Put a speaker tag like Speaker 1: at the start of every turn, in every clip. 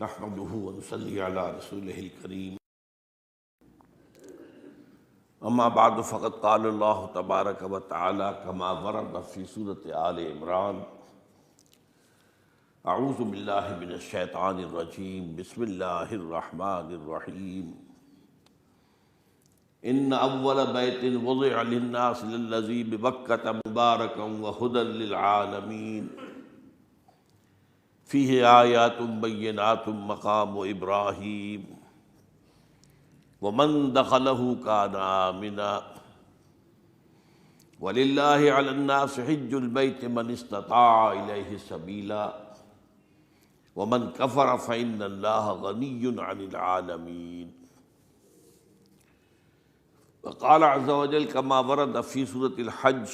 Speaker 1: نحمده ونصلي على رسوله الكريم اما بعد فقد قال الله تبارك وتعالى كما ورد في سورة آل عمران اعوذ بالله من الشیطان الرجیم بسم اللہ الرحمن الرحیم ان اول بیت وضع للناس للذی ببکۃ مبارکا وہدی للعالمین فیہ آیات بینات مقام ابراہیم ومن دخلہ کان آمنا وللہ علی الناس حج البیت من استطاع الیہ سبیلا ومن کفر فإن اللہ غنی عن العالمین وقال عز وجل كما ورد في سورة الحج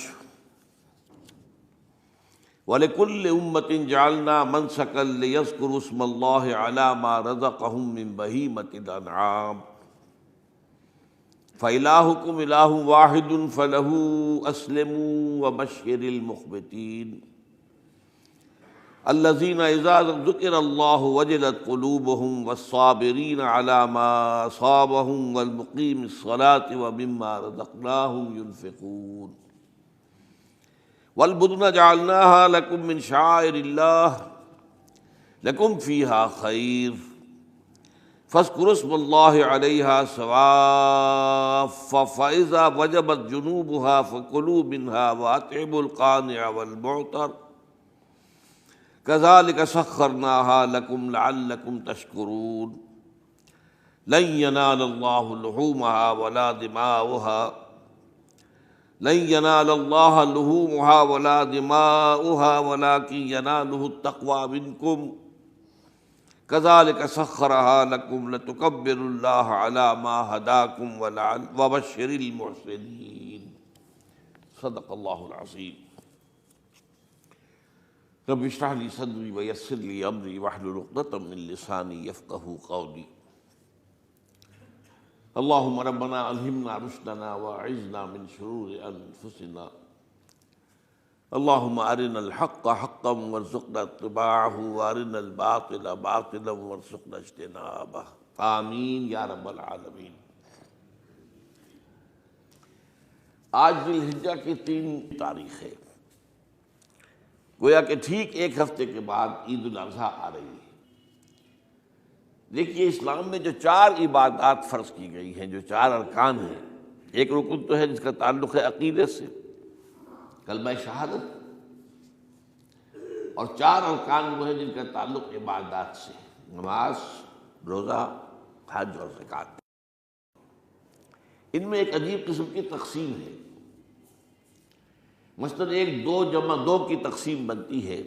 Speaker 1: وَلِكُلِّ أُمَّةٍ جَعَلْنَا مَنْسَكًا لِيَذْكُرُوا اسْمَ اللَّهِ عَلَى مَا رَزَقَهُم مِّن بَهِيمَةِ الْأَنْعَامِ فَإِلَٰهُكُمْ إِلَٰهٌ وَاحِدٌ فَلَهُ أَسْلِمُوا وَبَشِّرِ الْمُخْبِتِينَ الَّذِينَ إِذَا ذُكِرَ اللَّهُ وَجِلَتْ قُلُوبُهُمْ وَالصَّابِرِينَ عَلَى مَا أَصَابَهُمْ وَالْمُقِيمِي الصَّلَاةِ وَمِمَّا رَزَقْنَاهُمْ يُنْفِقُونَ والبدن جعلناها لكم من شعائر الله لكم فيها خير فاذكروا اسم الله عليها صواف فإذا وجبت جنوبها فكلوا منها وأطعموا القانع والمعتر كذلك سخرناها لكم لعلكم تشكرون لن ينال الله لحومها ولا دماؤها لن ينال الله لحومها ولا دماؤها ولكن يناله التقوى منكم كذلك سخرها لكم لتكبروا الله على ما هداكم وبشر المحسنين صدق الله العظيم رب اشرح لي صدري ويسر لي امري واحلل عقدة من لساني يفقهوا قولي اللهم ربنا الہمنا رشدنا واعذنا من شرور انفسنا اللهم ارنا الحق حقا وارزقنا اتباعه وارنا الباطل باطلا وارزقنا اجتنابه آمین یا رب العالمین۔ آج ذی الحجہ کی 3 تاریخ ہے، گویا کہ ٹھیک ایک ہفتے کے بعد عید الاضحیٰ آ رہی ہے۔ دیکھیے اسلام میں جو 4 عبادات فرض کی گئی ہیں، جو 4 ارکان ہیں، ایک رکن تو ہے جس کا تعلق ہے عقیدے سے، کلمہ شہادت، اور 4 ارکان وہ ہیں جن کا تعلق عبادات سے، نماز، روزہ، حج اور زکوٰۃ۔ ان میں ایک عجیب قسم کی تقسیم ہے، مثلاً ایک 2 جمع 2 کی تقسیم بنتی ہے۔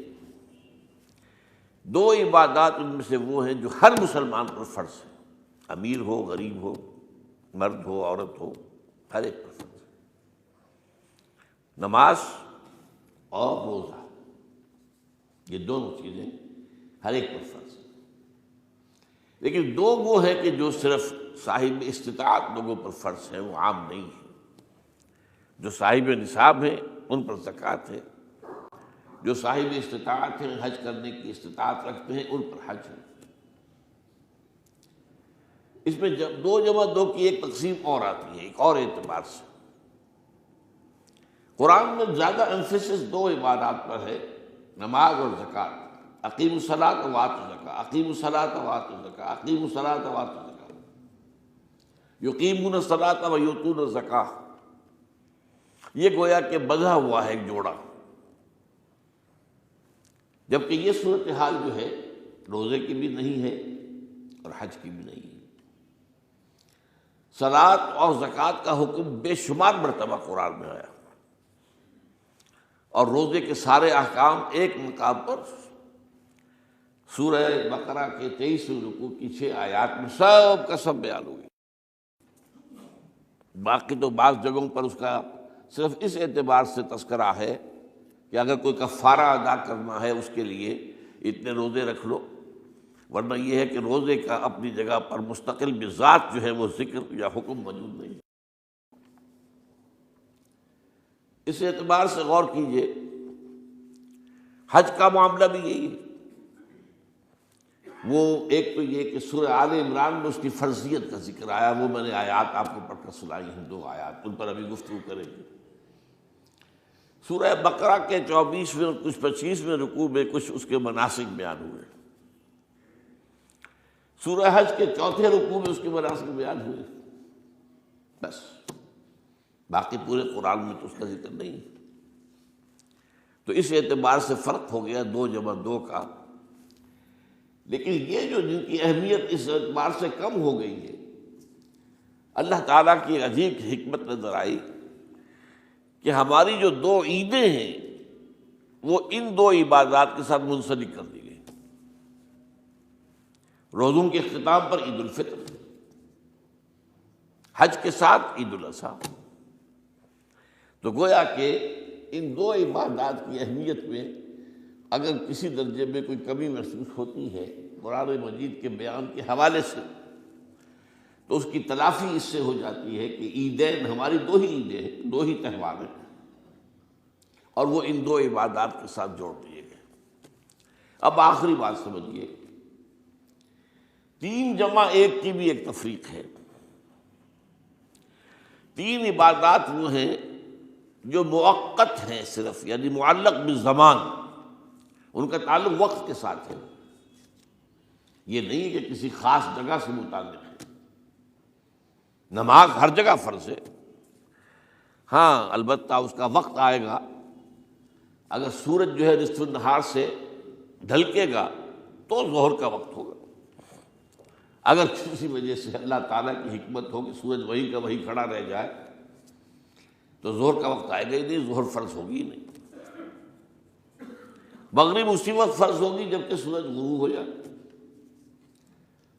Speaker 1: 2 عبادات ان میں سے وہ ہیں جو ہر مسلمان پر فرض ہے، امیر ہو غریب ہو، مرد ہو عورت ہو، ہر ایک پر فرض ہے، نماز اور روزہ، یہ دونوں چیزیں ہر ایک پر فرض ہیں۔ لیکن 2 وہ ہیں کہ جو صرف صاحب استطاعت لوگوں پر فرض ہیں، وہ عام نہیں ہیں۔ جو صاحب نصاب ہیں ان پر زکوٰۃ ہے، جو صاحب استطاعت ہیں، حج کرنے کی استطاعت رکھتے ہیں، ان پر حج ہے۔ اس میں 2 جمع 2 کی ایک تقسیم اور آتی ہے، ایک اور اعتبار سے۔ قرآن میں زیادہ ایمفیسس 2 عبادات پر ہے، نماز اور زکوٰۃ۔ اقیموا الصلاۃ وآتوا الزکاۃ، اقیموا الصلاۃ وآتوا الزکاۃ، اقیموا الصلاۃ وآتوا الزکاۃ، یقیمون الصلاۃ ویؤتون الزکاۃ۔ یہ گویا کہ بندھا ہوا ہے ایک جوڑا، جبکہ یہ صورتحال جو ہے روزے کی بھی نہیں ہے اور حج کی بھی نہیں ہے۔ صلاۃ اور زکوٰۃ کا حکم بے شمار مرتبہ قرآن میں آیا، اور روزے کے سارے احکام ایک مقام پر سورہ بقرہ کے 23ویں رکوع کی 6 آیات میں سب کا سب بیان ہوئی۔ باقی تو بعض جگہوں پر اس کا صرف اس اعتبار سے تذکرہ ہے کہ اگر کوئی کفارہ ادا کرنا ہے اس کے لیے اتنے روزے رکھ لو، ورنہ یہ ہے کہ روزے کا اپنی جگہ پر مستقل بذات جو ہے وہ ذکر یا حکم موجود نہیں۔ اس اعتبار سے غور کیجئے، حج کا معاملہ بھی یہی ہے۔ وہ ایک تو یہ کہ سورہ آل عمران میں اس کی فرضیت کا ذکر آیا، وہ میں نے آیات آپ کو پڑھ کر سنائی ہیں، 2 آیات، ان پر ابھی گفتگو کریں گے۔ سورہ بقرہ کے 24ویں اور کچھ 25ویں رکوع میں کچھ اس کے مناسک بیان ہوئے، سورہ حج کے 4تھے رکوع میں اس کے مناسک بیان ہوئے، بس باقی پورے قرآن میں تو اس کا ذکر نہیں۔ تو اس اعتبار سے فرق ہو گیا 2 جمع 2 کا، لیکن یہ جو جن کی اہمیت اس اعتبار سے کم ہو گئی ہے، اللہ تعالیٰ کی عجیب حکمت نظر آئی کہ ہماری جو 2 عیدیں ہیں وہ ان 2 عبادات کے ساتھ منسلک کر دی گئی۔ روزوں کے اختتام پر عید الفطر، حج کے ساتھ عید الاضحیٰ۔ تو گویا کہ ان 2 عبادات کی اہمیت میں اگر کسی درجے میں کوئی کمی محسوس ہوتی ہے قرآن مجید کے بیان کے حوالے سے، تو اس کی تلافی اس سے ہو جاتی ہے کہ عیدین ہماری 2 ہی عیدیں ہیں، 2 ہی تہوار ہیں، اور وہ ان 2 عبادات کے ساتھ جوڑ دیے گئے۔ اب آخری بات سمجھیے، 3 جمع 1 کی بھی ایک تفریق ہے۔ 3 عبادات وہ ہیں جو مؤقت ہیں صرف، یعنی معلق بالزمان، ان کا تعلق وقت کے ساتھ ہے، یہ نہیں کہ کسی خاص جگہ سے متعلق ہے۔ نماز ہر جگہ فرض ہے، ہاں البتہ اس کا وقت آئے گا، اگر سورج جو ہے نصف النہار سے ڈھلکے گا تو ظہر کا وقت ہوگا، اگر کسی وجہ سے اللہ تعالیٰ کی حکمت ہو کہ سورج وہیں کا وہیں کھڑا رہ جائے تو ظہر کا وقت آئے گا ہی نہیں، ظہر فرض ہوگی ہی نہیں۔ مغرب اسی وقت فرض ہوگی جبکہ سورج غروب ہو جائے،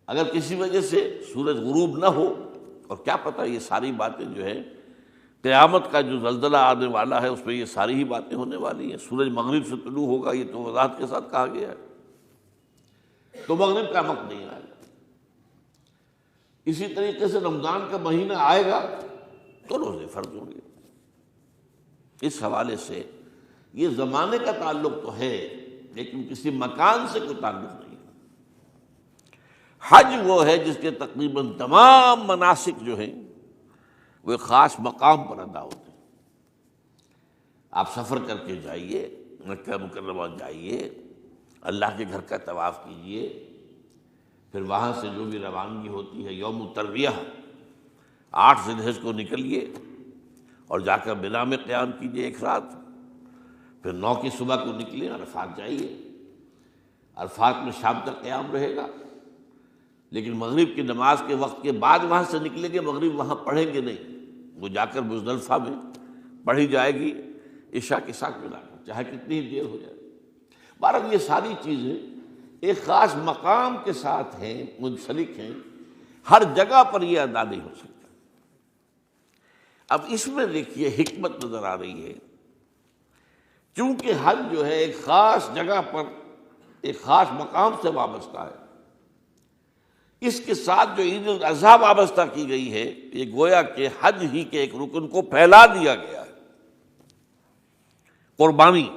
Speaker 1: اگر کسی وجہ سے سورج غروب نہ ہو، اور کیا پتہ یہ ساری باتیں جو ہے قیامت کا جو زلزلہ آنے والا ہے اس میں یہ ساری ہی باتیں ہونے والی ہیں، سورج مغرب سے طلوع ہوگا یہ تو وضاحت کے ساتھ کہا گیا ہے، تو مغرب کا وقت نہیں آئے گا۔ اسی طریقے سے رمضان کا مہینہ آئے گا تو روزے فرض ہوں گے۔ اس حوالے سے یہ زمانے کا تعلق تو ہے لیکن کسی مکان سے کوئی تعلق نہیں۔ حج وہ ہے جس کے تقریباً تمام مناسک جو ہیں وہ ایک خاص مقام پر ادا ہوتے ہیں۔ آپ سفر کر کے جائیے، مکہ مکرمہ جائیے، اللہ کے گھر کا طواف کیجیے، پھر وہاں سے جو بھی روانگی ہوتی ہے یوم الترویہ 8 ذی الحجہ کو نکلیے اور جا کر منا میں قیام کیجیے 1 رات، پھر 9 کی صبح کو نکلیں عرفات جائیے، عرفات میں شام تک قیام رہے گا، لیکن مغرب کی نماز کے وقت کے بعد وہاں سے نکلیں گے، مغرب وہاں پڑھیں گے نہیں، وہ جا کر مزدلفہ میں پڑھی جائے گی عشاء کے ساتھ ملا کر، چاہے کتنی ہی دیر ہو جائے۔ بہرحال یہ ساری چیزیں ایک خاص مقام کے ساتھ ہیں، منسلک ہیں، ہر جگہ پر یہ ادا نہیں ہو سکتا۔ اب اس میں دیکھیے حکمت نظر آ رہی ہے، چونکہ حج جو ہے ایک خاص جگہ پر ایک خاص مقام سے وابستہ ہے، اس کے ساتھ جو عید الاضحیٰ وابستہ کی گئی ہے، یہ گویا کہ حج ہی کے ایک رکن کو پھیلا دیا گیا ہے۔ قربانی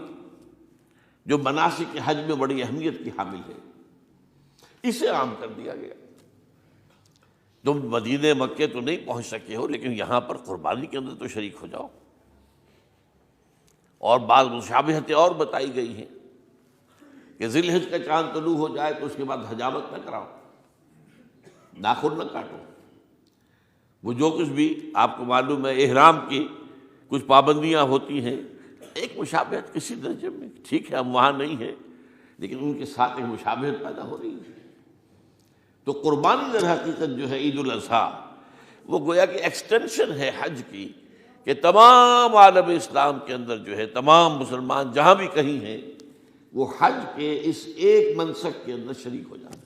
Speaker 1: جو مناسک حج میں بڑی اہمیت کی حامل ہے، اسے عام کر دیا گیا۔ تم مدینے مکے تو نہیں پہنچ سکے ہو لیکن یہاں پر قربانی کے اندر تو شریک ہو جاؤ، اور بعض مشابہتیں اور بتائی گئی ہیں کہ ذی الحجہ کا چاند طلوع ہو جائے تو اس کے بعد حجامت نہ کراؤ، ناخن نہ کاٹو، وہ جو کچھ بھی آپ کو معلوم ہے احرام کی کچھ پابندیاں ہوتی ہیں، ایک مشابہت کسی درجے میں، ٹھیک ہے ہم وہاں نہیں ہیں لیکن ان کے ساتھ ایک مشابہت پیدا ہو رہی ہے۔ تو قربانی در حقیقت جو ہے عید الاضحیٰ وہ گویا کہ ایکسٹینشن ہے حج کی، کہ تمام عالم اسلام کے اندر جو ہے تمام مسلمان جہاں بھی کہیں ہیں وہ حج کے اس ایک منسک کے اندر شریک ہو جاتے ہیں۔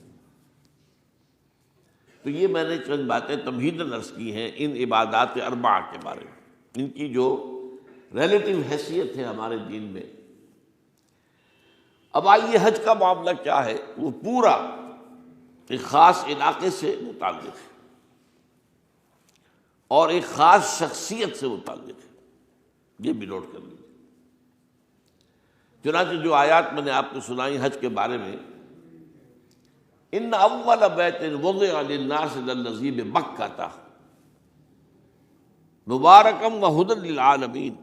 Speaker 1: تو یہ میں نے چند باتیں تمہیداً عرض کی ہیں ان عبادات 4 کے بارے میں، ان کی جو ریلیٹیو حیثیت ہے ہمارے دین میں۔ اب آئیے حج کا معاملہ کیا ہے، وہ پورا ایک خاص علاقے سے متعلق ہے اور ایک خاص شخصیت سے متعلق ہے، یہ بھی نوٹ کر لیجیے۔ چنانچہ جو آیات میں نے آپ کو سنائی حج کے بارے میں، ان اول بیت وضع للناس للذی ببکۃ مبارکا وہدی للعالمین،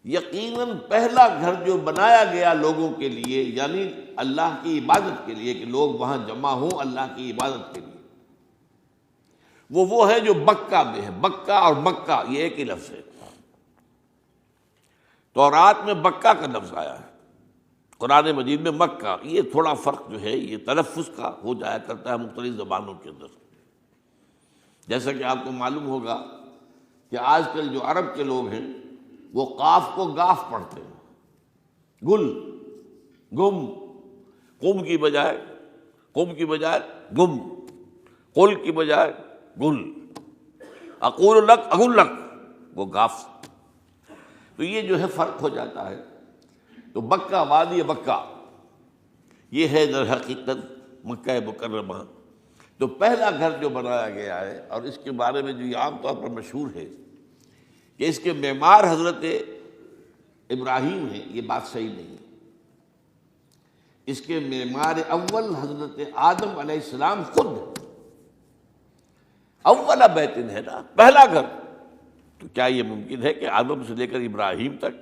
Speaker 1: یقیناً پہلا گھر جو بنایا گیا لوگوں کے لیے، یعنی اللہ کی عبادت کے لیے، کہ لوگ وہاں جمع ہوں اللہ کی عبادت کے لیے، وہ ہے جو بکہ میں ہے۔ بکہ اور مکہ یہ ایک ہی لفظ ہے۔ تورات میں بکہ کا لفظ آیا ہے، قرآن مجید میں مکہ۔ یہ تھوڑا فرق جو ہے یہ تلفظ کا ہو جایا کرتا ہے مختلف زبانوں کے اندر۔ جیسا کہ آپ کو معلوم ہوگا کہ آج کل جو عرب کے لوگ ہیں وہ قاف کو گاف پڑھتے ہیں، گل، گم، قم کی بجائے گم، قل کی بجائے گل، اقول لک اقول لک، وہ گاف۔ تو یہ جو ہے فرق ہو جاتا ہے۔ تو بکہ، وادی بکہ، یہ ہے در حقیقت مکہ مکرمہ۔ تو پہلا گھر جو بنایا گیا ہے، اور اس کے بارے میں جو یہ عام طور پر مشہور ہے کہ اس کے معمار حضرت ابراہیم ہیں، یہ بات صحیح نہیں ہے۔ اس کے معمار اول حضرت آدم علیہ السلام خود ہے۔ اول بیت ہے نا، پہلا گھر۔ تو کیا یہ ممکن ہے کہ آدم سے لے کر ابراہیم تک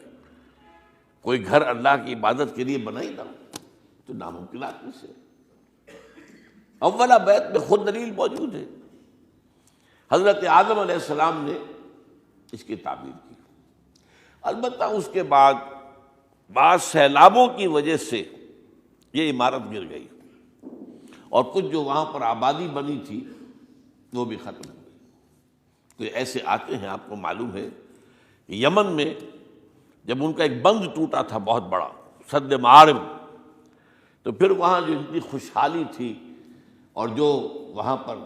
Speaker 1: کوئی گھر اللہ کی عبادت کے لیے بنا ہی نہ ہو؟ تو ناممکنات میں سے اولا بیت میں خود دلیل موجود ہے۔ حضرت آدم علیہ السلام نے اس کی تعمیر کی۔ البتہ اس کے بعد بعض سیلابوں کی وجہ سے یہ عمارت گر گئی، اور کچھ جو وہاں پر آبادی بنی تھی وہ بھی ختم ہو گئی۔ تو ایسے آتے ہیں، آپ کو معلوم ہے کہ یمن میں جب ان کا ایک بند ٹوٹا تھا بہت بڑا، سد معارم، تو پھر وہاں جو اتنی خوشحالی تھی، اور جو وہاں پر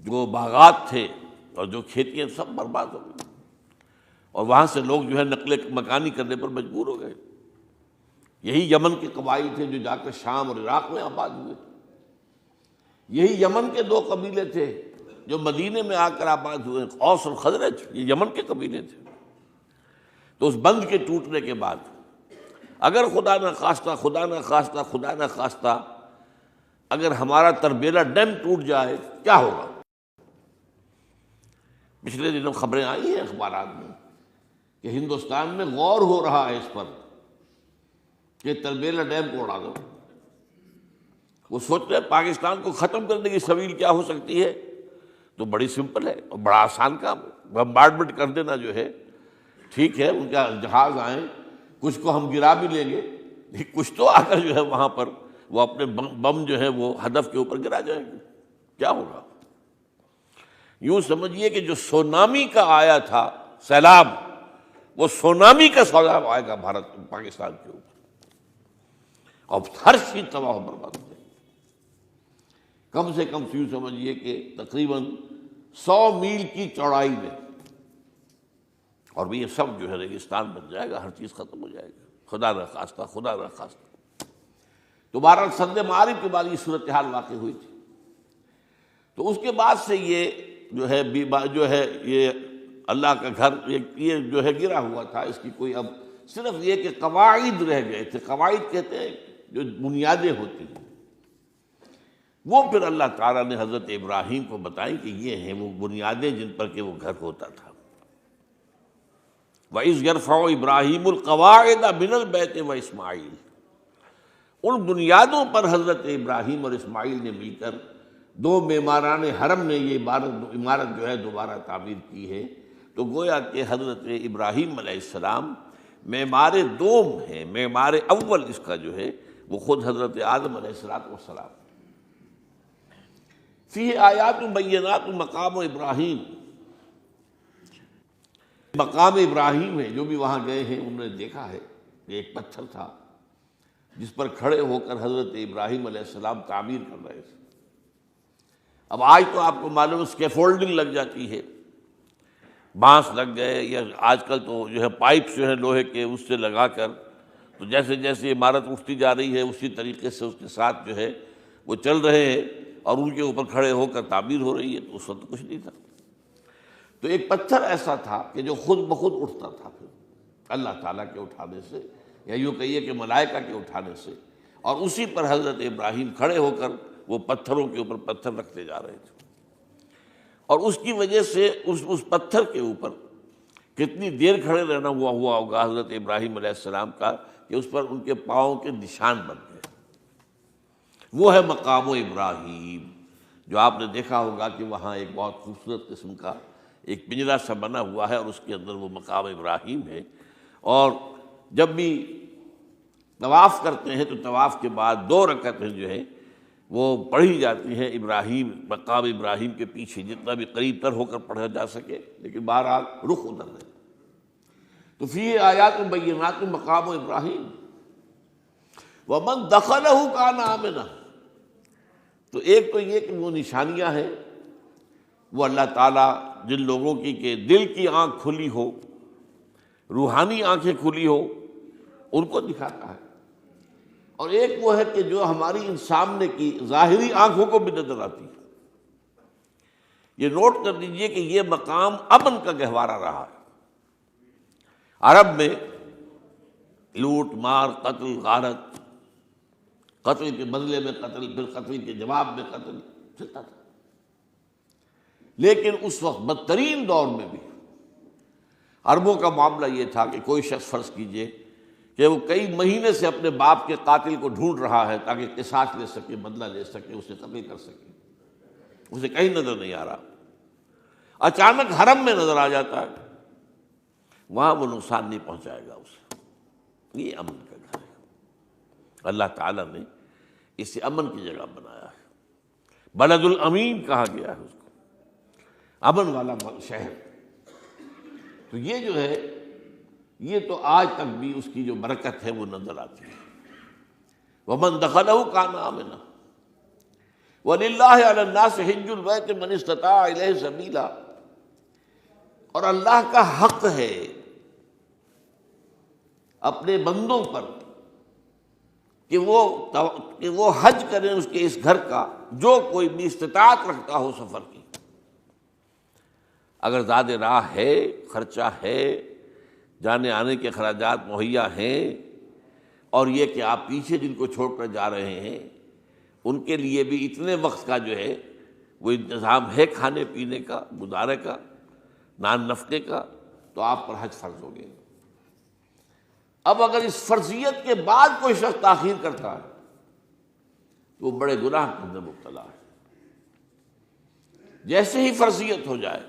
Speaker 1: جو باغات تھے اور جو کھیتیاں سب برباد ہو گئی، اور وہاں سے لوگ جو ہے نقل مکانی کرنے پر مجبور ہو گئے۔ یہی یمن کے قبائل تھے جو جا کر شام اور عراق میں آباد ہوئے۔ یہی یمن کے دو قبیلے تھے جو مدینے میں آ کر آباد ہوئے، اوس اور خزرج، یہ یمن کے قبیلے تھے۔ تو اس بند کے ٹوٹنے کے بعد اگر خدا نہ خواستہ اگر ہمارا تربیلا ڈیم ٹوٹ جائے کیا ہوگا؟ پچھلے دنوں خبریں آئی ہیں اخبارات میں کہ ہندوستان میں غور ہو رہا ہے اس پر کہ تربیلا ڈیم کو اڑا دو۔ وہ سوچ رہے ہیں پاکستان کو ختم کرنے کی سبیل کیا ہو سکتی ہے؟ تو بڑی سمپل ہے اور بڑا آسان کام ہے۔ بمبارڈمنٹ کر دینا جو ہے ٹھیک ہے، ان کا جہاز آئیں، کچھ کو ہم گرا بھی لیں گے، لیکن کچھ تو آ کر جو ہے وہاں پر وہ اپنے بم جو ہے وہ ہدف کے اوپر گرا جائیں گے، کیا ہوگا؟ یوں سمجھیے کہ جو سونامی کا آیا تھا سیلاب، وہ سونامی کا سیلاب آئے گا پاکستان کے اوپر، اور ہر چیز تباہ و برباد ہو جائے گی۔ کم سے کم یوں سمجھیے کہ تقریباً 100 میل کی چوڑائی میں، اور بھی یہ سب جو ہے ریگستان بن جائے گا، ہر چیز ختم ہو جائے گا، خدا نہ خواستہ۔ تو بہرحال سد معارف کے بعد یہ صورتحال واقع ہوئی تھی۔ تو اس کے بعد سے یہ جو ہے یہ اللہ کا گھر یہ جو ہے گرا ہوا تھا۔ اس کی کوئی اب صرف یہ کہ قواعد رہ گئے تھے۔ قواعد کہتے ہیں جو بنیادیں ہوتی ہیں، وہ پھر اللہ تعالیٰ نے حضرت ابراہیم کو بتائیں کہ یہ ہیں وہ بنیادیں جن پر کہ وہ گھر ہوتا تھا۔ وَإِذْ يَرْفَعُ إِبْرَاهِيمُ الْقَوَاعِدَ مِنَ الْبَيْتِ وَإِسْمَاعِيلُ، ان بنیادوں پر حضرت ابراہیم اور اسماعیل نے مل کر دو معماران حرم نے یہ عمارت جو ہے دوبارہ تعمیر کی ہے۔ تو گویا کہ حضرت ابراہیم علیہ السلام معمار دوم ہے، معمار اول اس کا جو ہے وہ خود حضرت آدم علیہ السلام۔ فیہ آیات بینات مقام ابراہیم، مقام ابراہیم ہے۔ جو بھی وہاں گئے ہیں انہوں نے دیکھا ہے کہ ایک پتھر تھا جس پر کھڑے ہو کر حضرت ابراہیم علیہ السلام تعمیر کر رہے تھے۔ اب آج تو آپ کو معلوم اسکیفولڈنگ لگ جاتی ہے، بانس لگ گئے، یا آج کل تو جو ہے پائپس جو ہے لوہے کے اس سے لگا کر، تو جیسے جیسے عمارت اٹھتی جا رہی ہے اسی طریقے سے اس کے ساتھ جو ہے وہ چل رہے ہیں اور ان کے اوپر کھڑے ہو کر تعمیر ہو رہی ہے۔ تو اس وقت کچھ نہیں تھا۔ تو ایک پتھر ایسا تھا کہ جو خود بخود اٹھتا تھا، پھر اللہ تعالیٰ کے اٹھانے سے، یا یوں کہیے کہ ملائکہ کے اٹھانے سے، اور اسی پر حضرت ابراہیم کھڑے ہو کر وہ پتھروں کے اوپر پتھر رکھتے جا رہے تھے، اور اس کی وجہ سے اس پتھر کے اوپر کتنی دیر کھڑے رہنا ہوا ہوگا حضرت ابراہیم علیہ السلام کا کہ اس پر ان کے پاؤں کے نشان بن گئے۔ وہ ہے مقام ابراہیم، جو آپ نے دیکھا ہوگا کہ وہاں ایک بہت خوبصورت قسم کا ایک پنجرا سا بنا ہوا ہے، اور اس کے اندر وہ مقام ابراہیم ہے۔ اور جب بھی طواف کرتے ہیں تو طواف کے بعد 2 رکعتیں جو ہیں وہ پڑھی جاتی ہیں ابراہیم، مقام ابراہیم کے پیچھے، جتنا بھی قریب تر ہو کر پڑھا جا سکے، لیکن بہرحال رخ ادھر ہے۔ تو فی آیات بینات مقام ابراہیم ومن دخلہ کان آمنا۔ تو ایک تو یہ کہ وہ نشانیاں ہیں، وہ اللہ تعالیٰ جن لوگوں کی کہ دل کی آنکھ کھلی ہو، روحانی آنکھیں کھلی ہو، ان کو دکھاتا ہے، اور ایک وہ ہے کہ جو ہماری ان سامنے کی ظاہری آنکھوں کو بھی نظر آتی ہے۔ یہ نوٹ کر لیجئے کہ یہ مقام امن کا گہوارہ رہا ہے۔ عرب میں لوٹ مار، قتل غارت، قتل کے بدلے میں قتل، پھر قتل کے جواب میں قتل چلتا تھا، لیکن اس وقت بدترین دور میں بھی عربوں کا معاملہ یہ تھا کہ کوئی شخص فرض کیجئے کہ وہ کئی مہینے سے اپنے باپ کے قاتل کو ڈھونڈ رہا ہے تاکہ قصاص لے سکے، بدلہ لے سکے، اسے قتل کر سکے، اسے کہیں نظر نہیں آ رہا، اچانک حرم میں نظر آ جاتا ہے، وہاں وہ نقصان نہیں پہنچائے گا اسے۔ یہ امن کا گھر ہے، اللہ تعالیٰ نے اسے امن کی جگہ بنایا ہے، بلد الامین کہا گیا ہے اس کو، امن والا شہر۔ تو یہ جو ہے، یہ تو آج تک بھی اس کی جو برکت ہے وہ نظر آتی ہے۔ وَمَن دَخَلَهُ كَانَ آمِنًا وَلِلَّهِ عَلَى النَّاسِ حِجُّ الْبَيْتِ مَنِ اسْتَطَاعَ إِلَيْهِ سَبِيلًا، اور اللہ کا حق ہے اپنے بندوں پر کہ وہ حج کریں اس کے اس گھر کا، جو کوئی بھی استطاعت رکھتا ہو سفر کی۔ اگر زاد راہ ہے، خرچہ ہے، جانے آنے کے اخراجات مہیا ہیں، اور یہ کہ آپ پیچھے جن کو چھوڑ کر جا رہے ہیں ان کے لیے بھی اتنے وقت کا جو ہے وہ انتظام ہے، کھانے پینے کا، گزارے کا، نان نفقے کا، تو آپ پر حج فرض ہو گئے۔ اب اگر اس فرضیت کے بعد کوئی شخص تاخیر کرتا ہے تو وہ بڑے گناہ کے اندر مبتلا ہے۔ جیسے ہی فرضیت ہو جائے،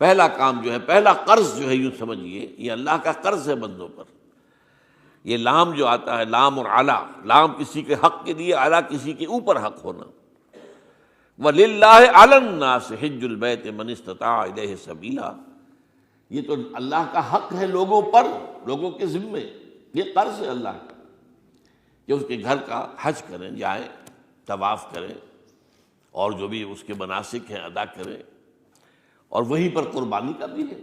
Speaker 1: پہلا کام جو ہے، پہلا قرض جو ہے، یوں سمجھیے یہ اللہ کا قرض ہے بندوں پر۔ یہ لام جو آتا ہے، لام اور اعلیٰ، لام کسی کے حق کے لیے، اعلیٰ کسی کے اوپر حق ہونا۔ وَلِلَّهِ عَلَى النَّاسِ حِجُّ الْبَيْتِ مَنِ اسْتَطَاعَ إِلَيْهِ سَبِيلًا، یہ تو اللہ کا حق ہے لوگوں پر، لوگوں کے ذمے، یہ قرض ہے اللہ کا کہ اس کے گھر کا حج کریں، جائیں، طواف کریں، اور جو بھی اس کے مناسک ہیں ادا کریں، اور وہیں پر قربانی کا بھی ہے۔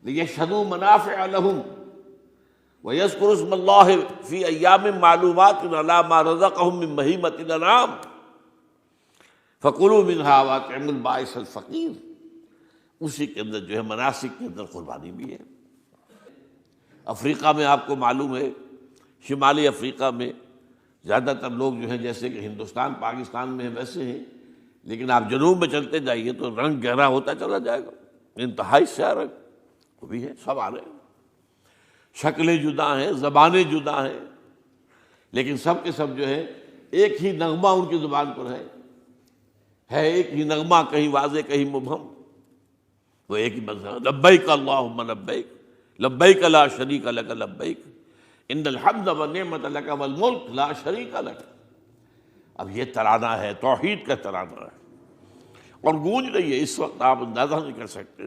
Speaker 1: لِيَشْهَدُوا مَنَافِعَ لَهُمْ وَيَذْكُرُوا اسْمَ اللَّهِ فِي أَيَّامٍ مَّعْلُومَاتٍ عَلَىٰ مَا رَزَقَهُم مِّن بَهِيمَةِ الْأَنْعَامِ فَكُلُوا مِنْهَا وَأَطْعِمُوا الْبَائِسَ الْفَقِيرَ، اسی کے اندر جو ہے مناسک کے اندر قربانی بھی ہے۔ افریقہ میں آپ کو معلوم ہے، شمالی افریقہ میں زیادہ تر لوگ جو ہیں جیسے کہ ہندوستان پاکستان میں ویسے ہیں، لیکن آپ جنوب میں چلتے جائیے تو رنگ گہرا ہوتا چلا جائے گا، انتہائی سیاہ رنگ، وہ بھی ہے، سب آ رہے ہیں، شکلیں جدا ہیں، زبانیں جدا ہیں، لیکن سب کے سب جو ہے ایک ہی نغمہ ان کی زبان پر ہے ایک ہی نغمہ، کہیں واضح کہیں مبہم، وہ ایک ہی مذہب، لبیک اللہم لبیک لبیک لا شریک لک لبیک ان الحمد والنعمت لک والملک لا شریک لک۔ اب یہ ترانہ ہے، توحید کا ترانہ ہے، اور گونج رہی ہے اس وقت، آپ اندازہ نہیں کر سکتے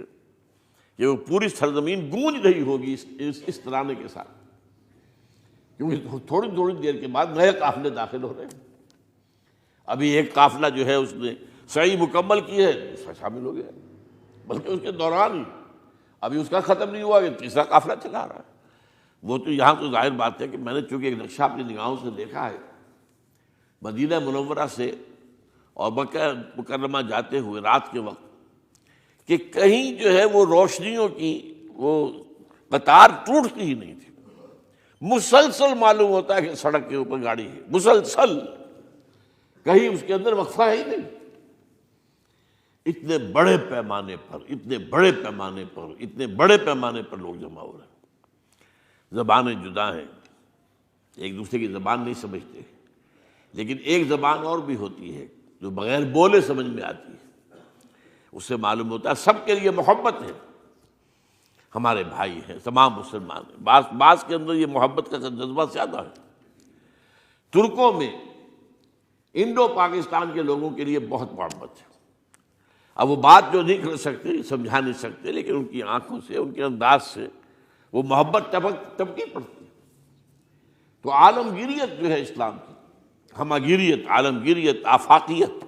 Speaker 1: کہ وہ پوری سرزمین گونج رہی ہوگی اس ترانے کے ساتھ، کیونکہ تھوڑی تھوڑی دیر کے بعد نئے قافلے داخل ہو رہے ہیں۔ ابھی ایک قافلہ جو ہے اس نے سعی مکمل کی ہے، شامل ہو گیا، بلکہ اس کے دوران ہی ابھی اس کا ختم نہیں ہوا کہ تیسرا قافلہ چلا رہا ہے۔ وہ تو یہاں تو ظاہر بات ہے کہ میں نے چونکہ ایک نقشہ اپنی نگاہوں سے دیکھا ہے، مدینہ منورہ سے اور مکہ مکرمہ جاتے ہوئے رات کے وقت، کہ کہیں جو ہے وہ روشنیوں کی وہ قطار ٹوٹتی ہی نہیں تھی، مسلسل معلوم ہوتا ہے کہ سڑک کے اوپر گاڑی ہے، مسلسل، کہیں اس کے اندر وقفہ ہے ہی نہیں۔ اتنے بڑے پیمانے پر لوگ جمع ہو رہے ہیں۔ زبانیں جدا ہیں، ایک دوسرے کی زبان نہیں سمجھتے، لیکن ایک زبان اور بھی ہوتی ہے جو بغیر بولے سمجھ میں آتی ہے۔ اس سے معلوم ہوتا ہے سب کے لیے محبت ہے، ہمارے بھائی ہیں، تمام مسلمان ہیں۔ بعض کے اندر یہ محبت کا جذبہ زیادہ ہے۔ ترکوں میں انڈو پاکستان کے لوگوں کے لیے بہت محبت ہے۔ اب وہ بات جو نہیں کر سکتے، سمجھا نہیں سکتے، لیکن ان کی آنکھوں سے، ان کے انداز سے وہ محبت ٹپکی پڑتی ہے۔ تو عالمگیریت جو ہے اسلام کی، ہمگیریت، عالمگیریت، آفاقیت،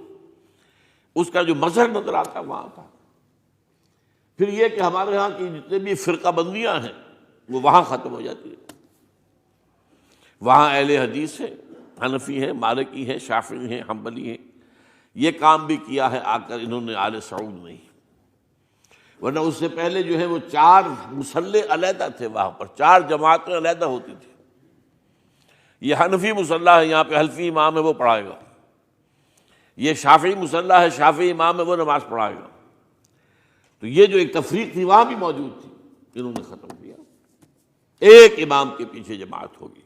Speaker 1: اس کا جو مظہر نظر آتا ہے وہاں تھا۔ پھر یہ کہ ہمارے ہاں کی جتنے بھی فرقہ بندیاں ہیں وہ وہاں ختم ہو جاتی ہیں۔ وہاں اہل حدیث ہیں، حنفی ہیں، مالکی ہیں، شافعی ہیں، حنبلی ہیں۔ یہ کام بھی کیا ہے آ کر انہوں نے آل سعود نہیں، ورنہ اس سے پہلے جو ہے وہ 4 مصلے علیحدہ تھے، وہاں پر 4 جماعتیں علیحدہ ہوتی تھی۔ یہ حنفی مصلی ہے، یہاں پہ حنفی امام ہے وہ پڑھائے گا، یہ شافعی مصلی ہے، شافعی امام ہے وہ نماز پڑھائے گا۔ تو یہ جو ایک تفریق تھی وہاں بھی موجود تھی، انہوں نے ختم کیا۔ ایک امام کے پیچھے جماعت ہوگی،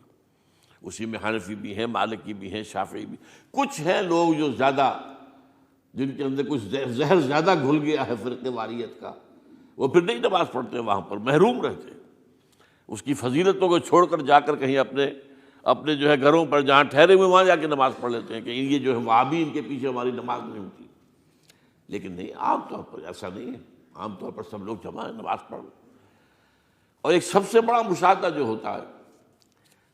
Speaker 1: اسی میں حنفی بھی ہیں، مالکی بھی ہیں، شافعی بھی۔ کچھ ہیں لوگ جو زیادہ، جن کے اندر کچھ زہر زیادہ گھل گیا ہے فرقے واریت کا، وہ پھر نہیں نماز پڑھتے، وہاں پر محروم رہتے، اس کی فضیلتوں کو چھوڑ کر جا کر کہیں اپنے جو ہے گھروں پر جہاں ٹھہرے ہوئے وہاں جا کے نماز پڑھ لیتے ہیں کہ یہ جو ہے وہابی، ان کے پیچھے ہماری نماز نہیں ہوتی۔ لیکن نہیں، عام طور پر ایسا نہیں ہے، عام طور پر سب لوگ جمع ہیں، نماز پڑھ لیں۔ اور ایک سب سے بڑا مشاہدہ جو ہوتا ہے،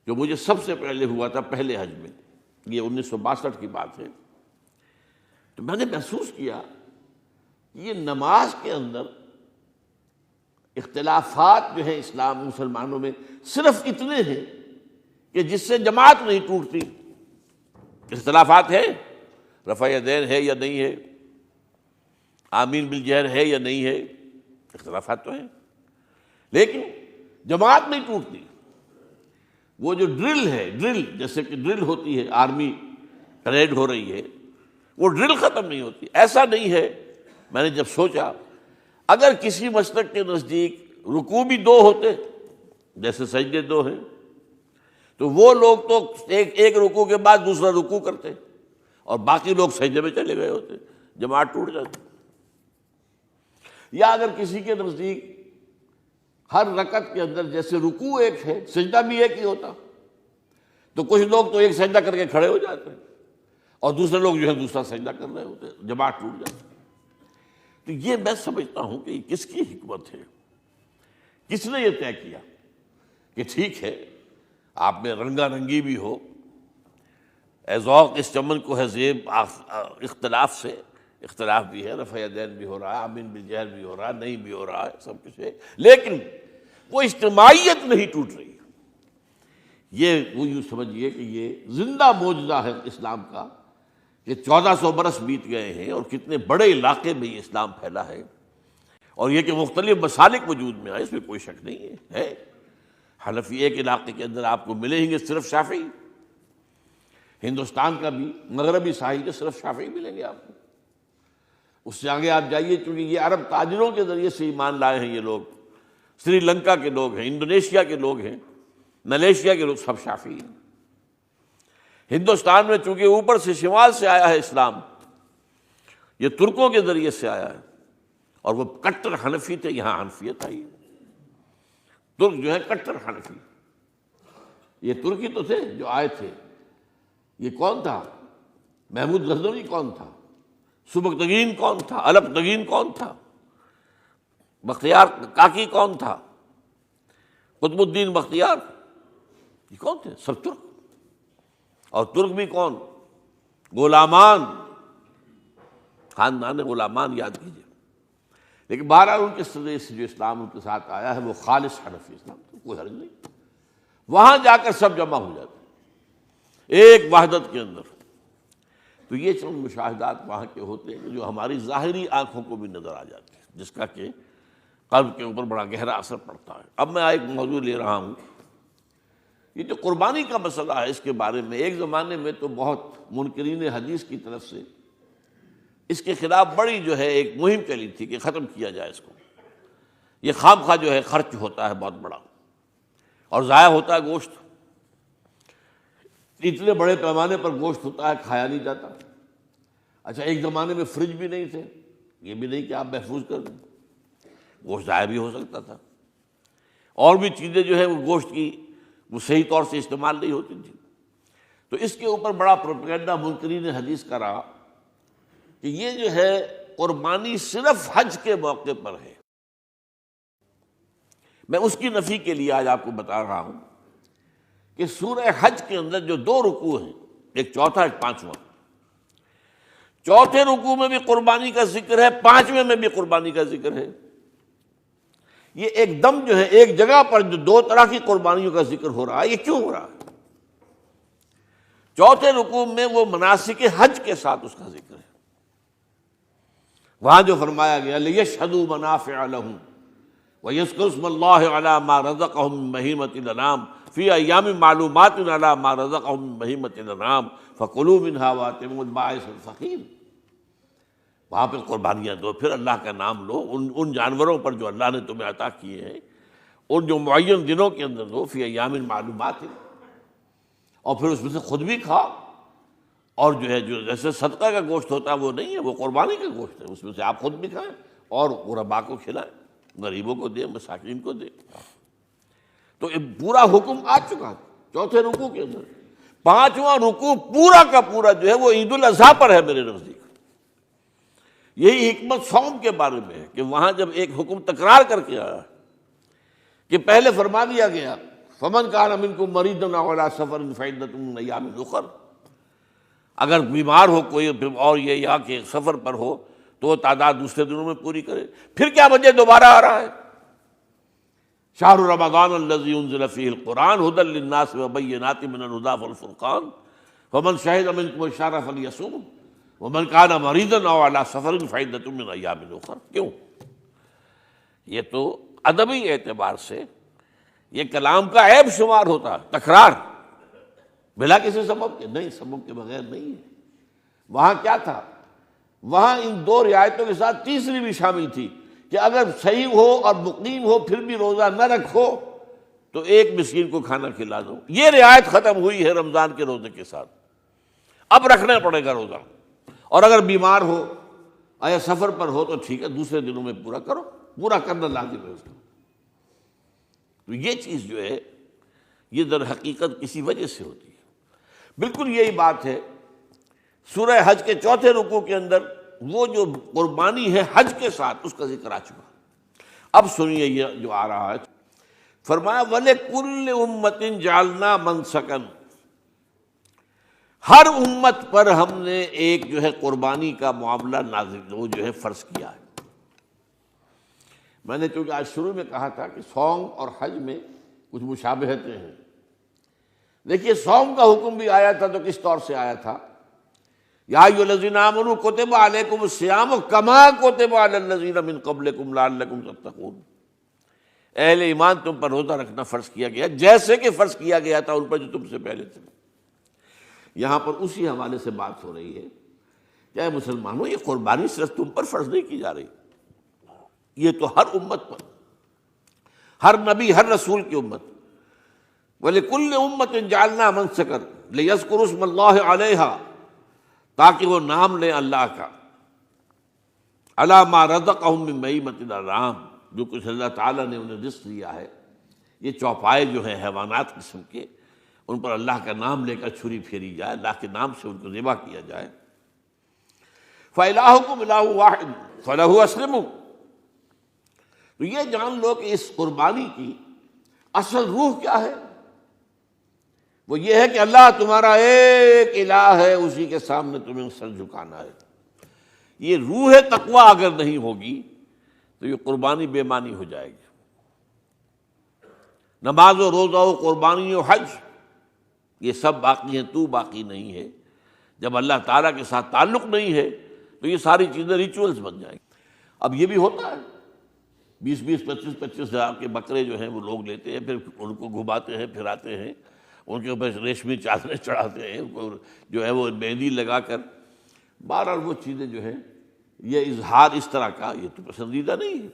Speaker 1: جو مجھے سب سے پہلے ہوا تھا پہلے حج میں، یہ 1962 کی بات ہے، تو میں نے محسوس کیا کہ یہ نماز کے اندر اختلافات جو ہیں اسلام مسلمانوں میں صرف اتنے ہیں کہ جس سے جماعت نہیں ٹوٹتی۔ اختلافات ہے، رفع یدین ہے یا نہیں ہے، آمین بالجہر ہے یا نہیں ہے، اختلافات تو ہیں، لیکن جماعت نہیں ٹوٹتی۔ وہ جو ڈرل ہے، ڈرل جیسے کہ ڈرل ہوتی ہے، آرمی پریڈ ہو رہی ہے، وہ ڈرل ختم نہیں ہوتی۔ ایسا نہیں ہے، میں نے جب سوچا اگر کسی مسلک کے نزدیک رکوع بھی 2 ہوتے، جیسے سجدے 2 ہیں، تو وہ لوگ تو ایک رکوع کے بعد دوسرا رکوع کرتے اور باقی لوگ سجدے میں چلے گئے ہوتے، جماعت ٹوٹ جاتی۔ یا اگر کسی کے نزدیک ہر رکعت کے اندر جیسے رکوع ایک ہے، سجدہ بھی ایک ہی ہوتا، تو کچھ لوگ تو ایک سجدہ کر کے کھڑے ہو جاتے ہیں اور دوسرے لوگ جو ہے دوسرا سجدہ کر رہے ہوتے، جماعت ٹوٹ جاتی۔ تو یہ میں سمجھتا ہوں کہ یہ کس کی حکمت ہے، کس نے یہ طے کیا کہ ٹھیک ہے آپ میں رنگا رنگی بھی ہو، اے ذوق اس چمن کو ہے زیب اختلاف سے، اختلاف بھی ہے، رفع یدین بھی ہو رہا ہے، آمین بالجہر بھی ہو رہا ہے، نہیں بھی ہو رہا ہے، سب کچھ ہے، لیکن وہ اجتماعیت نہیں ٹوٹ رہی۔ یہ وہ یوں سمجھیے کہ یہ زندہ معجزہ ہے اسلام کا کہ 1400 برس بیت گئے ہیں اور کتنے بڑے علاقے میں یہ اسلام پھیلا ہے، اور یہ کہ مختلف مسالک وجود میں آئے، اس میں کوئی شک نہیں ہے۔ حنفی ایک علاقے کے اندر آپ کو ملیں گے صرف شافعی، ہندوستان کا بھی مغربی ساحل کے صرف شافعی ملیں گے آپ کو۔ اس سے آگے آپ جائیے، چونکہ یہ عرب تاجروں کے ذریعے سے ایمان لائے ہیں یہ لوگ، سری لنکا کے لوگ ہیں، انڈونیشیا کے لوگ ہیں، ملیشیا کے لوگ، سب شافعی ہیں۔ ہندوستان میں چونکہ اوپر سے شمال سے آیا ہے اسلام، یہ ترکوں کے ذریعے سے آیا ہے، اور وہ کٹر حنفی تھے، یہاں حنفیت آئی ہے۔ ترک جو ہے کٹر حنفی، یہ ترکی تو تھے جو آئے تھے۔ یہ کون تھا؟ محمود غزنوی کون تھا؟ سبکتگین کون تھا؟ الپتگین کون تھا؟ بختیار کاکی کون تھا؟ قطب الدین بختیار، یہ کون تھے؟ سب ترک۔ اور ترک بھی کون؟ غلامان، خاندان غلامان یاد کیجیے۔ لیکن بہرحال ان کے ذریعے سے جو اسلام ان کے ساتھ آیا ہے وہ خالص حنفی اسلام، تو کوئی حرج نہیں، وہاں جا کر سب جمع ہو جاتے ہیں ایک وحدت کے اندر۔ تو یہ چند مشاہدات وہاں کے ہوتے ہیں جو ہماری ظاہری آنکھوں کو بھی نظر آ جاتے ہیں، جس کا کہ قلب کے اوپر بڑا گہرا اثر پڑتا ہے۔ اب میں ایک موضوع لے رہا ہوں یہ جو قربانی کا مسئلہ ہے، اس کے بارے میں ایک زمانے میں تو بہت منکرین حدیث کی طرف سے اس کے خلاف بڑی جو ہے ایک مہم چلی تھی کہ ختم کیا جائے اس کو، یہ خام خواہ جو ہے خرچ ہوتا ہے بہت بڑا اور ضائع ہوتا ہے گوشت، اتنے بڑے پیمانے پر گوشت ہوتا ہے کھایا نہیں جاتا۔ اچھا ایک زمانے میں فریج بھی نہیں تھے، یہ بھی نہیں کہ آپ محفوظ کر دیں، گوشت ضائع بھی ہو سکتا تھا، اور بھی چیزیں جو ہے وہ گوشت کی وہ صحیح طور سے استعمال نہیں ہوتی تھی۔ تو اس کے اوپر بڑا پروپیگنڈا منکرین حدیث کا رہا کہ یہ جو ہے قربانی صرف حج کے موقع پر ہے۔ میں اس کی نفی کے لیے آج آپ کو بتا رہا ہوں کہ سورہ حج کے اندر جو 2 رکوع ہیں، ایک چوتھا ایک پانچواں، چوتھے رکوع میں بھی قربانی کا ذکر ہے، پانچویں میں بھی قربانی کا ذکر ہے۔ یہ ایک دم جو ہے ایک جگہ پر جو 2 طرح کی قربانیوں کا ذکر ہو رہا ہے، یہ کیوں ہو رہا ہے؟ چوتھے رکوع میں وہ مناسک حج کے ساتھ اس کا ذکر ہے، وہاں جو فرمایا گیا لِيَشْهَدُوا مَنَافِعَ لَهُمْ وَيَذْكُرُوا اسْمَ اللَّهِ عَلَىٰ مَا رَزَقَهُم مِّن بَهِيمَةِ الْأَنْعَامِ فِي أَيَّامٍ مَّعْلُومَاتٍ عَلَىٰ مَا رَزَقَهُم مِّن بَهِيمَةِ الْأَنْعَامِ فَكُلُوا مِنْهَا وَأَطْعِمُوا الْبَائِسَ الْفَقِيرَ۔ وہاں پہ قربانیاں دو، پھر اللہ کا نام لو، ان جانوروں پر جو اللہ نے تمہیں عطا کیے ہیں، ان جو معین دنوں کے اندر دو، فی ایام معلومات، اور پھر اس میں سے خود بھی کھاؤ، اور جو ہے جو جیسے صدقہ کا گوشت ہوتا ہے وہ نہیں ہے، وہ قربانی کا گوشت ہے، اس میں سے آپ خود بھی کھائیں اور غرباء کو کھلائیں، غریبوں کو دیں، مساکین کو دیں۔ تو یہ پورا حکم آ چکا ہے چوتھے رکوع کے اندر۔ پانچواں رکوع پورا کا پورا جو ہے وہ عید الاضحیٰ پر ہے میرے نزدیک۔ یہی حکمت صوم کے بارے میں ہے کہ وہاں جب ایک حکم تکرار کر کے آیا کہ پہلے فرما دیا گیا فمن کان منکم مریضا او علی سفر فعدۃ من ایام اخر، اگر بیمار ہو کوئی اور یہ یا کہ سفر پر ہو تو وہ تعداد دوسرے دنوں میں پوری کرے۔ پھر کیا وجہ دوبارہ آ رہا ہے؟ شہر رمضان الذی انزل فیہ القرآن ھدی للناس وبینات من الھدی والفرقان فمن شہد منکم الشہر فلیصمہ ومن کان مریضا او علی سفر فعدۃ من ایام اخر۔ کیوں؟ یہ تو ادبی اعتبار سے یہ کلام کا عیب شمار ہوتا ہے، تکرار بلا کسی سبب کے، نہیں سبب کے بغیر نہیں ہے۔ وہاں کیا تھا؟ وہاں ان 2 رعایتوں کے ساتھ تیسری بھی شامل تھی کہ اگر صحیح ہو اور مقیم ہو پھر بھی روزہ نہ رکھو تو ایک مسکین کو کھانا کھلا دو۔ یہ رعایت ختم ہوئی ہے رمضان کے روزے کے ساتھ، اب رکھنا پڑے گا روزہ، اور اگر بیمار ہو یا سفر پر ہو تو ٹھیک ہے دوسرے دنوں میں پورا کرو، پورا کرنا لازم ہے اس کو۔ تو یہ چیز جو ہے یہ در حقیقت کسی وجہ سے ہوتی ہے۔ بالکل یہی بات ہے سورہ حج کے چوتھے رکوع کے اندر، وہ جو قربانی ہے حج کے ساتھ اس کا ذکر آ چکا۔ اب سنیے یہ جو آ رہا ہے، فرمایا وَلِكُلِّ أُمَّةٍ جَعَلْنَا مَنْسَكًا، ہر امت پر ہم نے ایک جو ہے قربانی کا معاملہ نازل وہ جو ہے فرض کیا ہے۔ میں نے چونکہ آج شروع میں کہا تھا کہ صوم اور حج میں کچھ مشابہتیں ہیں۔ دیکھیے صوم کا حکم بھی آیا تھا تو کس طور سے آیا تھا؟ یا ایھا الذین آمنوا کتب علیکم الصیام کما کتب علی الذین من قبلکم لعلکم تتقون، اہل ایمان تم پر روزہ رکھنا فرض کیا گیا جیسے کہ فرض کیا گیا تھا ان پر جو تم سے پہلے تھے۔ یہاں پر اسی حوالے سے بات ہو رہی ہے کہ اے مسلمانوں یہ قربانی صرف تم پر فرض نہیں کی جا رہی، یہ تو ہر امت پر، ہر نبی ہر رسول کی امت۔ وَلِكُلِّ أُمَّةٍ جَعَلْنَا مَنْسَكًا لِيَذْكُرُوا اسْمَ اللَّهِ عَلَيْهَا، تاکہ وہ نام لیں اللہ کا، عَلَىٰ مَا رَزَقَهُم مِّن بَهِیمَةِ الْأَنْعَامِ، جو کچھ اللہ تعالیٰ نے انہیں رزق دیا ہے۔ یہ چوپائے جو ہیں حیوانات قسم کے، ان پر اللہ کا نام لے کر چھری پھیری جائے، اللہ کے نام سے ان کو ذبح کیا جائے۔ فَإِلَٰهُكُمْ إِلَٰهٌ وَاحِدٌ فَلَهُ أَسْلِمُوا، تو یہ جان لو کہ اس قربانی کی اصل روح کیا ہے؟ وہ یہ ہے کہ اللہ تمہارا ایک الہ ہے، اسی کے سامنے تمہیں سر جھکانا ہے۔ یہ روح تقویٰ اگر نہیں ہوگی تو یہ قربانی بے معنی ہو جائے گی۔ نماز و روزہ و قربانی و حج یہ سب باقی ہیں، تو باقی نہیں ہے۔ جب اللہ تعالیٰ کے ساتھ تعلق نہیں ہے تو یہ ساری چیزیں ریچولز بن جائیں گی۔ اب یہ بھی ہوتا ہے 20-25 ہزار کے بکرے جو ہیں وہ لوگ لیتے ہیں، پھر ان کو گھماتے ہیں پھراتے ہیں، ان کے اوپر ریشمی چادریں چڑھاتے ہیں، ان کو جو ہے وہ مہندی لگا کر. بہرحال وہ چیزیں جو ہیں یہ اظہار اس طرح کا یہ تو پسندیدہ نہیں ہے.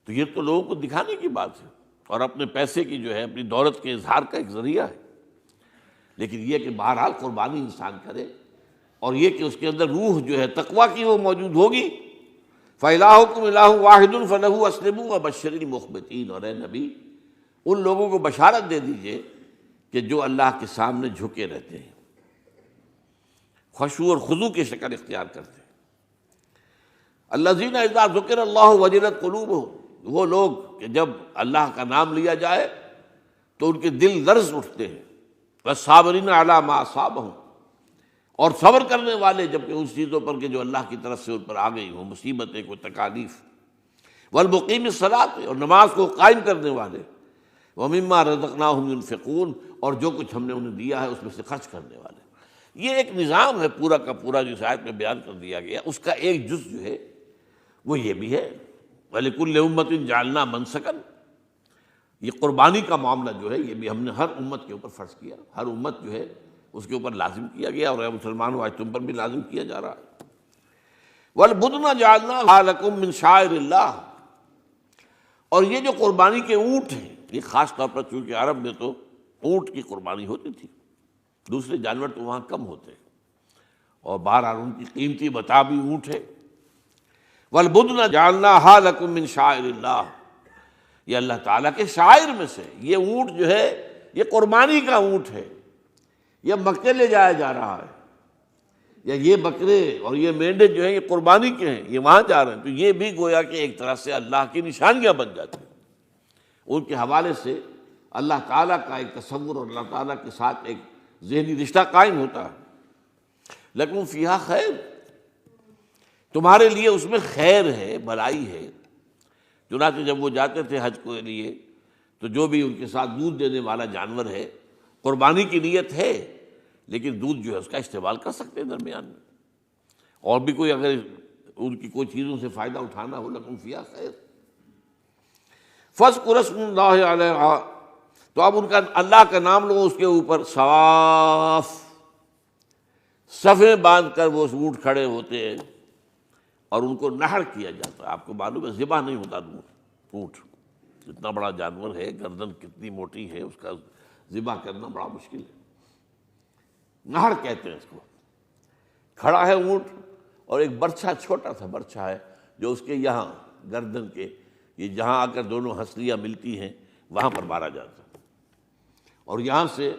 Speaker 1: تو یہ تو لوگوں کو دکھانے کی بات ہے اور اپنے پیسے کی جو ہے اپنی دولت کے اظہار کا ایک ذریعہ ہے. لیکن یہ کہ بہرحال قربانی انسان کرے اور یہ کہ اس کے اندر روح جو ہے تقویٰ کی وہ موجود ہوگی. فَإِلَٰهُكُمْ إِلَٰهٌ وَاحِدٌ فَلَهُ أَسْلِمُوا وَبَشِّرِ الْمُخْبِتِينَ. اور اے نبی ان لوگوں کو بشارت دے دیجئے کہ جو اللہ کے سامنے جھکے رہتے ہیں، خشوع اور خضوع کی شکل اختیار کرتے ہیں. الذین اذا ذکر اللہ وجلت قلوبہم، وہ لوگ کہ جب اللہ کا نام لیا جائے تو ان کے دل لرز اٹھتے ہیں. والصابرین علی ما اصابہم، اور صبر کرنے والے جبکہ ان چیزوں پر کہ جو اللہ کی طرف سے ان پر آ گئی ہوں، مصیبتیں، کوئی تکالیف. والمقیم الصلاۃ، اور نماز کو قائم کرنے والے. ومما رزقناہم ينفقون، اور جو کچھ ہم نے انہیں دیا ہے اس میں سے خرچ کرنے والے. یہ ایک نظام ہے پورا کا پورا جو اس آیت میں بیان کر دیا گیا. اس کا ایک جز جو ہے وہ یہ بھی ہے وَلِكُلِّ أُمَّةٍ جَعَلْنَا مَنسَكًا. یہ قربانی کا معاملہ جو ہے یہ بھی ہم نے ہر امت کے اوپر فرض کیا، ہر امت جو ہے اس کے اوپر لازم کیا گیا، اور اے مسلمانوں آج تم پر بھی لازم کیا جا رہا ہے. وَالْبُدْنَ جَعَلْنَاهَا لَكُم مِّن شَعَائِرِ اللَّهِ، اور یہ جو قربانی کے اونٹ ہیں، یہ خاص طور پر چونکہ عرب میں تو اونٹ کی قربانی ہوتی تھی، دوسرے جانور تو وہاں کم ہوتے ہیں، اور بہرحال ان کی قیمتی متاع بھی اونٹ ہے. وَالْبُدْنَ جَعَلْنَاهَا لَكُم مِّن شَعَائِرِ اللَّهِ، یہ اللہ تعالیٰ کے شاعر میں سے. یہ اونٹ جو ہے یہ قربانی کا اونٹ ہے، یہ مکے لے جایا جا رہا ہے، یا یہ بکرے اور یہ مینڈے جو ہیں یہ قربانی کے ہیں، یہ وہاں جا رہے ہیں. تو یہ بھی گویا کہ ایک طرح سے اللہ کی نشانیاں بن جاتی ہیں. ان کے حوالے سے اللہ تعالیٰ کا ایک تصور اور اللہ تعالیٰ کے ساتھ ایک ذہنی رشتہ قائم ہوتا ہے. لیکن فیہا خیر، تمہارے لیے اس میں خیر ہے، بھلائی ہے. چنانچہ جب وہ جاتے تھے حج کے لیے تو جو بھی ان کے ساتھ دودھ دینے والا جانور ہے، قربانی کی نیت ہے لیکن دودھ جو ہے اس کا استعمال کر سکتے ہیں درمیان میں، اور بھی کوئی اگر ان کی کوئی چیزوں سے فائدہ اٹھانا ہو. لکم فیہا خیر. فاذکروا اسم اللہ علیہا، تو اب ان کا اللہ کا نام لو اس کے اوپر. صواف، صفیں باندھ کر وہ اونٹ کھڑے ہوتے ہیں اور ان کو نحر کیا جاتا ہے. آپ کو معلوم ہے ذبح نہیں ہوتا اونٹ، اتنا بڑا جانور ہے، گردن کتنی موٹی ہے، اس کا ذبح کرنا بڑا مشکل ہے. نہر کہتے ہیں اس کو. کھڑا ہے اونٹ اور ایک برچھا، چھوٹا سا برچھا ہے جو اس کے یہاں گردن کے یہ جہاں آ کر دونوں ہنسلیاں ملتی ہیں وہاں پر مارا جاتا ہے. اور یہاں سے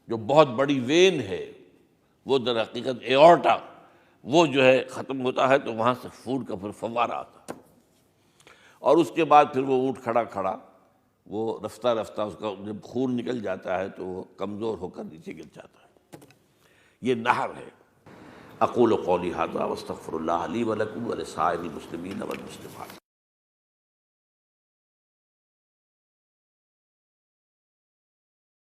Speaker 1: جو بہت بڑی وین ہے وہ در حقیقت ایورٹا، وہ جو ہے ختم ہوتا ہے تو وہاں سے خون کا پھر فوارہ آتا ہے. اور اس کے بعد پھر وہ اونٹ کھڑا کھڑا وہ رفتہ رفتہ اس کا جب خون نکل جاتا ہے تو وہ کمزور ہو کر نیچے گر جاتا ہے. یہ نہر ہے. اقول قولی ھذا واستغفر اللہ لی ولکم ولسائر المسلمین والمسلمات.